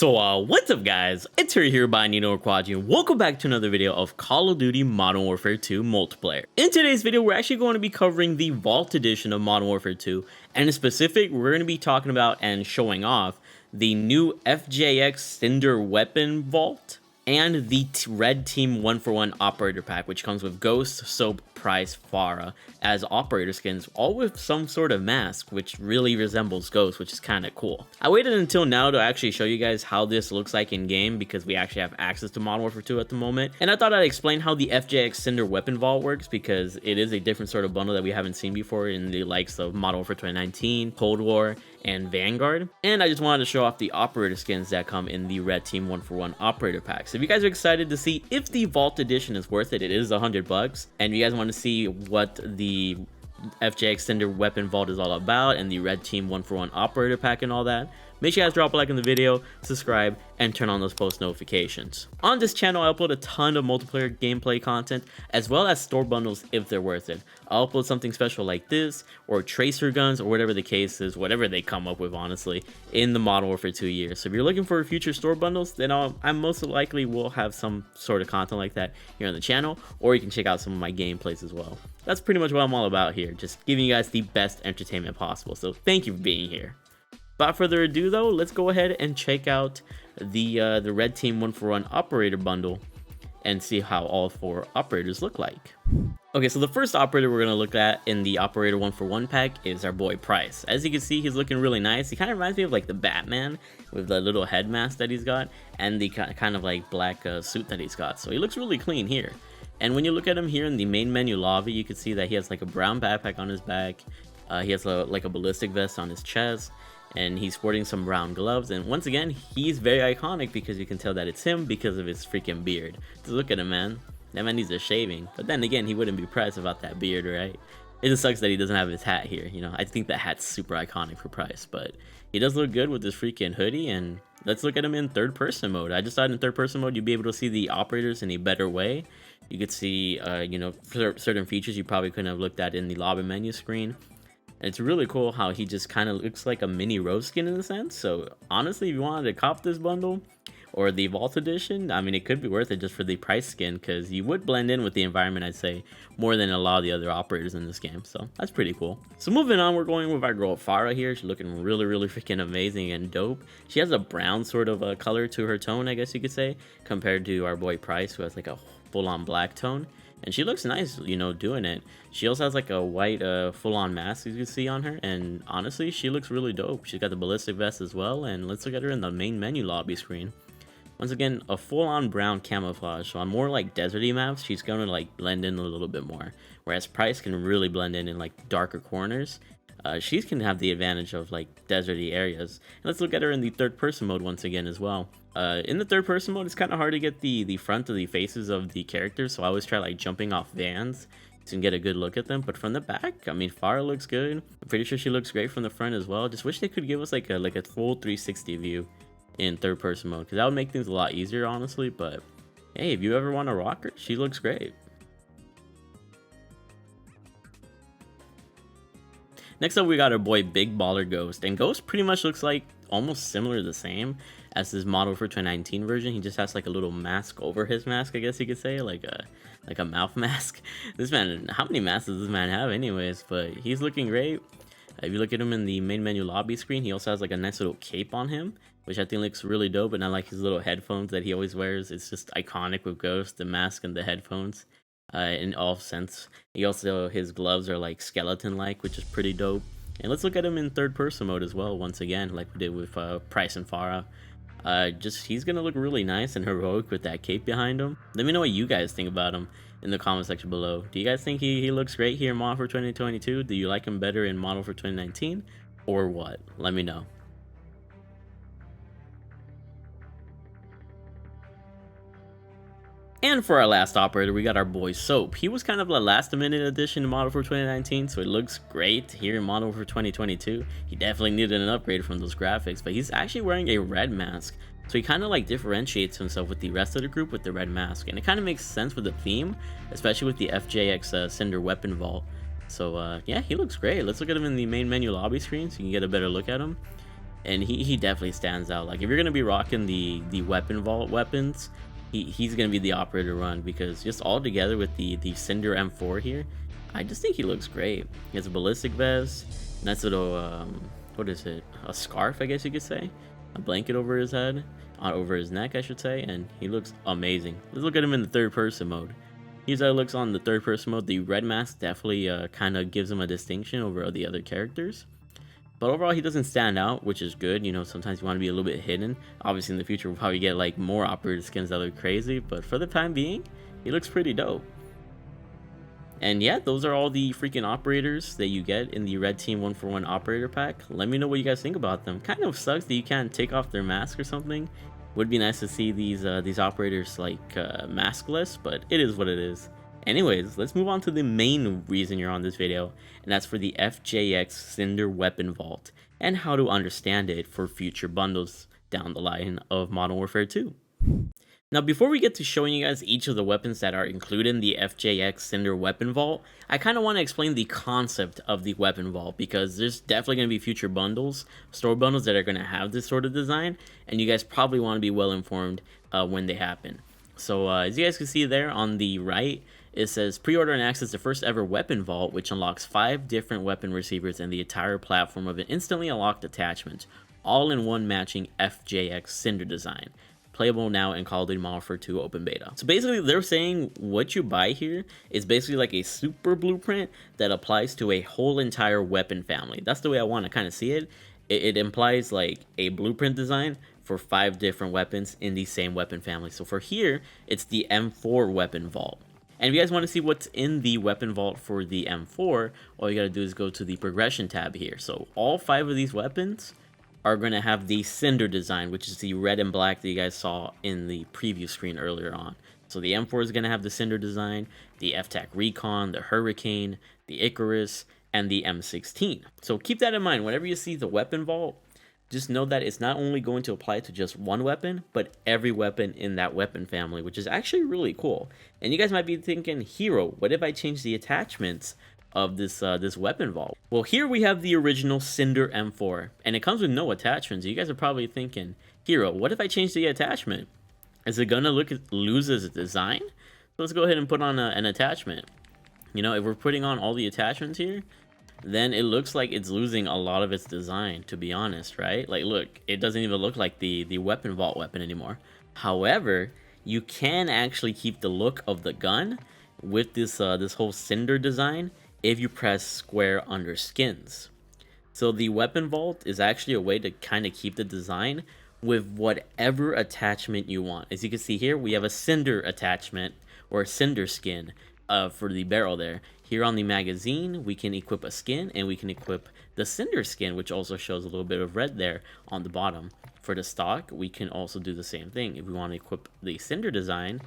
What's up guys, it's here by Nino Quadri and welcome back to another video of Call of Duty Modern Warfare 2 multiplayer. In today's video, we're actually going to be covering the Vault Edition of Modern Warfare 2, and in specific, we're going to be talking about and showing off the new FJX CINDER weapon vault and the Red Team 1-for-1 operator pack, which comes with Ghost, Soap, Price, Farah as operator skins, all with some sort of mask which really resembles Ghost, which is kind of cool. I waited until now to actually show you guys how this looks like in game because we actually have access to Modern Warfare 2 at the moment, and I thought I'd explain how the FJX CINDER weapon vault works because it is a different sort of bundle that we haven't seen before in the likes of Modern Warfare 2019, Cold War, and Vanguard. And I just wanted to show off the operator skins that come in the Red Team 1-for-1 operator pack. So if you guys are excited to see if the Vault Edition is worth it, it is $100, and you guys want to see what the FJX CINDER weapon vault is all about and the Red Team 1-for-1 operator pack and all that, make sure you guys drop a like in the video, subscribe, and turn on those post notifications. On this channel, I upload a ton of multiplayer gameplay content, as well as store bundles if they're worth it. I'll upload something special like this, or tracer guns, or whatever the case is, whatever they come up with, honestly, in the Modern Warfare 2 year. So if you're looking for future store bundles, then I most likely will have some sort of content like that here on the channel, or you can check out some of my gameplays as well. That's pretty much what I'm all about here, just giving you guys the best entertainment possible. So thank you for being here. Without further ado though, let's go ahead and check out the Red Team 1-for-1 operator bundle and see how all four operators look like. Okay, so the first operator we're going to look at in the operator 1-for-1 pack is our boy Price. As you can see, he's looking really nice. He kind of reminds me of like the Batman with the little head mask that he's got and the kind of like black suit that he's got. So he looks really clean here. And when you look at him here in the main menu lobby, you can see that he has like a brown backpack on his back. He has like a ballistic vest on his chest, and he's sporting some brown gloves. And once again, he's very iconic because you can tell that it's him because of his freaking beard. Just look at him, man. That man needs a shaving. But then again, he wouldn't be Price without that beard, right? It just sucks that he doesn't have his hat here. You know, I think that hat's super iconic for Price, but he does look good with this freaking hoodie. And let's look at him in third person mode. I just thought in third person mode, you'd be able to see the operators in a better way. You could see, you know, certain features you probably couldn't have looked at in the lobby menu screen. And it's really cool how he just kind of looks like a mini Rose skin in a sense. So honestly, if you wanted to cop this bundle or the Vault Edition, I mean, it could be worth it just for the Price skin because you would blend in with the environment, I'd say, more than a lot of the other operators in this game. So that's pretty cool. So moving on, we're going with our girl Farah here. She's looking really freaking amazing and dope. She has a brown sort of color to her tone, I guess you could say, compared to our boy Price, who has like a full-on black tone. And she looks nice, you know, doing it. She also has like a white full-on mask as you can see on her, and honestly, she looks really dope. She's got the ballistic vest as well, and let's look at her in the main menu lobby screen. Once again, a full-on brown camouflage, so on more like deserty maps, she's gonna like blend in a little bit more, whereas Price can really blend in like darker corners. She can have the advantage of like deserty areas. And let's look at her in the third person mode once again as well. In the third person mode, it's kind of hard to get the front of the faces of the characters, so I always try like jumping off vans to get a good look at them. But from the back, I mean, Farah looks good. I'm pretty sure she looks great from the front as well. Just wish they could give us like a full 360 view in third person mode, because that would make things a lot easier, honestly. But hey, if you ever want to rock her, she looks great. Next up, we got our boy Big Baller Ghost, and Ghost pretty much looks like almost similar the same as his Model for 2019 version. He just has like a little mask over his mask, I guess you could say, like a mouth mask. This man, how many masks does this man have anyways? But he's looking great. If you look at him in the main menu lobby screen, he also has like a nice little cape on him, which I think looks really dope. And I like his little headphones that he always wears. It's just iconic with Ghost, the mask and the headphones. In all sense. He also, his gloves are like skeleton like, which is pretty dope. And let's look at him in third person mode as well, once again, like we did with Price and Farah. He's gonna look really nice and heroic with that cape behind him. Let me know what you guys think about him in the comment section below. Do you guys think he looks great here in Model for 2022? Do you like him better in Model for 2019 or what? Let me know. And for our last operator, we got our boy Soap. He was kind of a last minute addition to Model for 2019, so it looks great here in Model for 2022. He definitely needed an upgrade from those graphics, but he's actually wearing a red mask. So he kind of like differentiates himself with the rest of the group with the red mask, and it kind of makes sense with the theme, especially with the FJX CINDER weapon vault. So yeah, he looks great. Let's look at him in the main menu lobby screen so you can get a better look at him. and he definitely stands out. Like if you're gonna be rocking the weapon vault weapons, he's gonna be the operator run, because just all together with the Cinder M4 here, I just think he looks great. He has a ballistic vest, nice little what is it, a scarf I guess you could say, a blanket over his head, over his neck I should say, and he looks amazing. Let's look at him in the third person mode. Here's how it looks on the third person mode. The red mask definitely kind of gives him a distinction over the other characters. But overall, he doesn't stand out, which is good. You know, sometimes you want to be a little bit hidden. Obviously, in the future, we'll probably get like more operator skins that look crazy. But for the time being, he looks pretty dope. And yeah, those are all the freaking operators that you get in the Red Team 1-for-1 operator pack. Let me know what you guys think about them. Kind of sucks that you can't take off their mask or something. Would be nice to see these operators like maskless, but it is what it is. Anyways, let's move on to the main reason you're on this video, and that's for the FJX Cinder Weapon Vault and how to understand it for future bundles down the line of Modern Warfare 2. Now, before we get to showing you guys each of the weapons that are included in the FJX Cinder Weapon Vault, I kind of want to explain the concept of the Weapon Vault, because there's definitely going to be future bundles, store bundles that are going to have this sort of design, and you guys probably want to be well informed when they happen. So as you guys can see there on the right, it says pre-order and access the first ever weapon vault, which unlocks 5 different weapon receivers and the entire platform of an instantly unlocked attachment, all in one matching FJX Cinder design. Playable now in Call of Duty Modern Warfare 2 Open Beta. So basically they're saying what you buy here is basically like a super blueprint that applies to a whole entire weapon family. That's the way I want to kind of see it. It implies like a blueprint design for 5 different weapons in the same weapon family. So for here, it's the M4 weapon vault. And if you guys want to see what's in the weapon vault for the M4, all you gotta do is go to the progression tab here. So all 5 of these weapons are going to have the Cinder design, which is the red and black that you guys saw in the preview screen earlier on. So the M4 is going to have the Cinder design, the FTAC Recon, the Hurricane, the Icarus, and the M16. So keep that in mind. Whenever you see the weapon vault, just know that it's not only going to apply to just one weapon, but every weapon in that weapon family, which is actually really cool. And you guys might be thinking, Hero, what if I change the attachments of this weapon vault? Well, here we have the original Cinder M4, and it comes with no attachments. You guys are probably thinking, Hero, what if I change the attachment? Is it gonna lose its design? So let's go ahead and put on an attachment. You know, if we're putting on all the attachments here, then it looks like it's losing a lot of its design, to be honest, right? Like, look, it doesn't even look like the weapon vault weapon anymore. However, you can actually keep the look of the gun with this whole Cinder design if you press square under skins. So the weapon vault is actually a way to kind of keep the design with whatever attachment you want. As you can see here, we have a Cinder attachment or a Cinder skin for the barrel there. Here on the magazine, we can equip a skin, and we can equip the Cinder skin, which also shows a little bit of red there on the bottom. For the stock, we can also do the same thing. If we want to equip the Cinder design,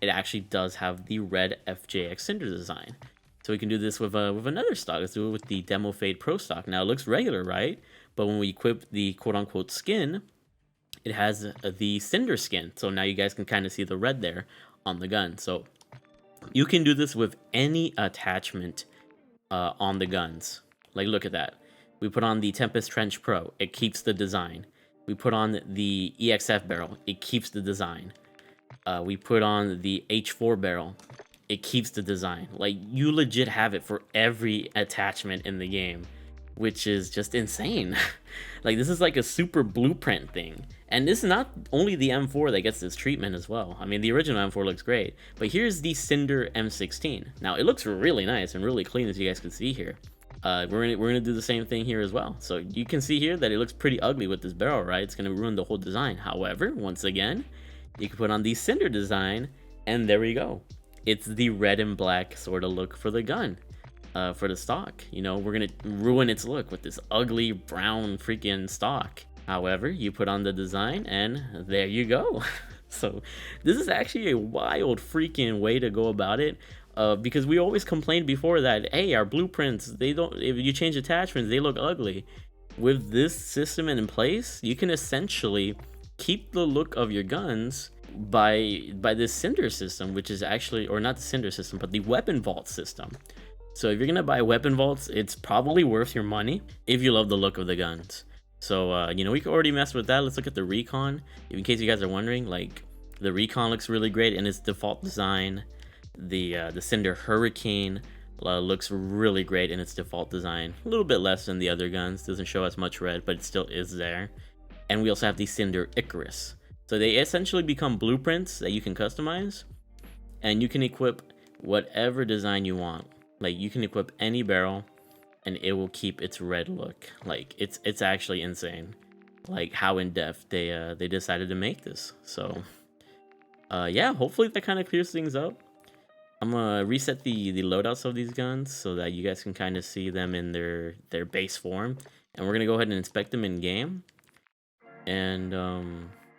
it actually does have the red FJX Cinder design. So we can do this with another stock. Let's do it with the Demo Fade Pro stock. Now it looks regular, right? But when we equip the quote-unquote skin, it has the Cinder skin. So now you guys can kind of see the red there on the gun. So you can do this with any attachment on the guns. Like, look at that. We put on the Tempest Trench Pro. It keeps the design. We put on the EXF barrel. It keeps the design. We put on the H4 barrel. It keeps the design. Like, you legit have it for every attachment in the game, which is just insane. Like, this is like a super blueprint thing. And this is not only the M4 that gets this treatment as well. I mean, the original M4 looks great, but here's the Cinder M16. Now, it looks really nice and really clean, as you guys can see here. We're gonna do the same thing here as well. So you can see here that it looks pretty ugly with this barrel, right? It's gonna ruin the whole design. However, once again, you can put on the Cinder design, and there we go. It's the red and black sort of look for the gun. For the stock, you know, we're gonna ruin its look with this ugly brown freaking stock. However, you put on the design, and there you go. So this is actually a wild freaking way to go about it, because we always complained before that, hey, our blueprints, they don't, if you change attachments, they look ugly. With this system in place, you can essentially keep the look of your guns by this Cinder system, which is actually, or not the Cinder system, but the weapon vault system. So if you're gonna buy weapon vaults, it's probably worth your money if you love the look of the guns. So you know, we can already mess with that. Let's look at the recon. In case you guys are wondering, like the recon looks really great in its default design. The Cinder Hurricane looks really great in its default design. A little bit less than the other guns. Doesn't show as much red, but it still is there. And we also have the Cinder Icarus. So they essentially become blueprints that you can customize, and you can equip whatever design you want. Like you can equip any barrel and it will keep its red look. Like it's actually insane, like how in depth they decided to make this. So yeah, hopefully that kind of clears things up. I'm gonna reset the loadouts of these guns so that you guys can kind of see them in their base form, and we're gonna go ahead and inspect them in game. And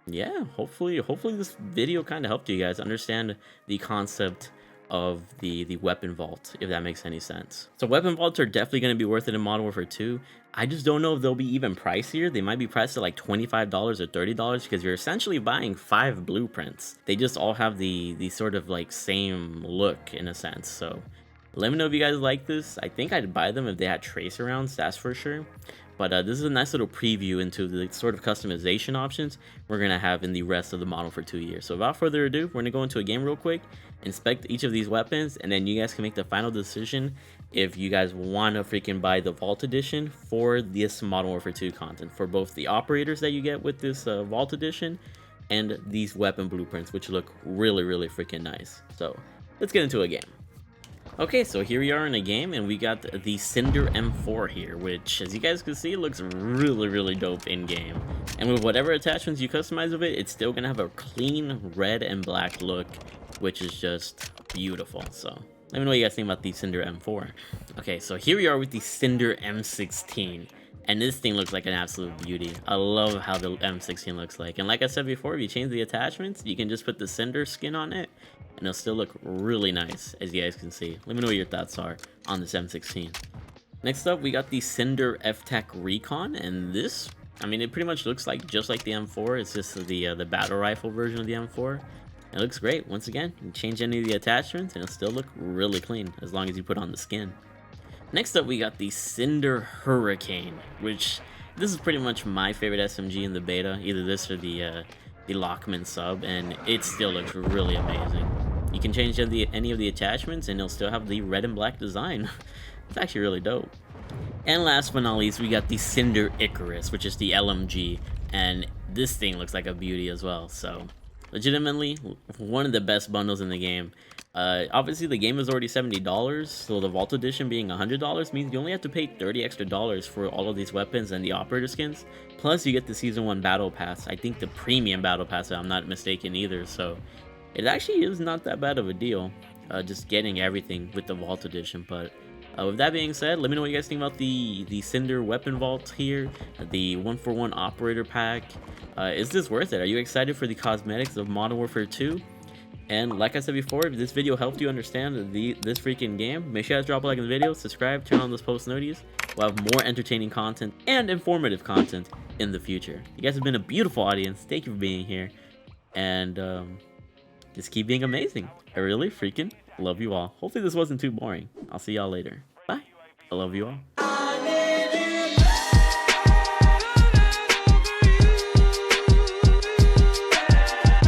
yeah, hopefully this video kind of helped you guys understand the concept of the weapon vault, if that makes any sense. So weapon vaults are definitely going to be worth it in Modern Warfare 2. I just don't know if they'll be even pricier. They might be priced at like $25 or $30 because you're essentially buying 5 blueprints. They just all have the sort of like same look in a sense. So let me know if you guys like this. I think I'd buy them if they had tracer rounds, that's for sure. But this is a nice little preview into the sort of customization options we're going to have in the rest of the Modern Warfare 2 year. So without further ado, we're going to go into a game real quick, inspect each of these weapons, and then you guys can make the final decision if you guys want to freaking buy the Vault Edition for this Modern Warfare 2 content, for both the operators that you get with this Vault Edition and these weapon blueprints, which look really, really freaking nice. So let's get into a game. Okay, so here we are in a game, and we got the Cinder M4 here, which, as you guys can see, looks really, really dope in game. And with whatever attachments you customize with it, it's still gonna have a clean red and black look, which is just beautiful. So let me know what you guys think about the Cinder M4. Okay, so here we are with the Cinder M16, and this thing looks like an absolute beauty. I love how the M16 looks like, and like I said before, if you change the attachments, you can just put the Cinder skin on it, and it'll still look really nice, as you guys can see. Let me know what your thoughts are on this M16. Next up, we got the Cinder FTAC Recon, and this, I mean, it pretty much looks like just like the M4. It's just the battle rifle version of the M4. It looks great. Once again, you can change any of the attachments, and it'll still look really clean as long as you put on the skin. Next up, we got the Cinder Hurricane, which this is pretty much my favorite SMG in the beta, either this or the Lockman sub, and it still looks really amazing. You can change any of the attachments and it'll still have the red and black design. It's actually really dope. And last but not least, we got the Cinder Icarus, which is the LMG, and this thing looks like a beauty as well. So legitimately one of the best bundles in the game. Obviously the game is already $70, so the Vault Edition being $100 means you only have to pay $30 extra for all of these weapons and the operator skins. Plus you get the Season 1 Battle Pass, I think the Premium Battle Pass if I'm not mistaken either, so it actually is not that bad of a deal, just getting everything with the Vault Edition. But with that being said, let me know what you guys think about the Cinder Weapon Vault here, the 1-for-1 Operator Pack. Is this worth it? Are you excited for the cosmetics of Modern Warfare 2? And like I said before, if this video helped you understand this freaking game, make sure you guys drop a like in the video, subscribe, turn on those post notifications. We'll have more entertaining content and informative content in the future. You guys have been a beautiful audience. Thank you for being here. And just keep being amazing. I really freaking love you all. Hopefully this wasn't too boring. I'll see y'all later. Bye. I love you all.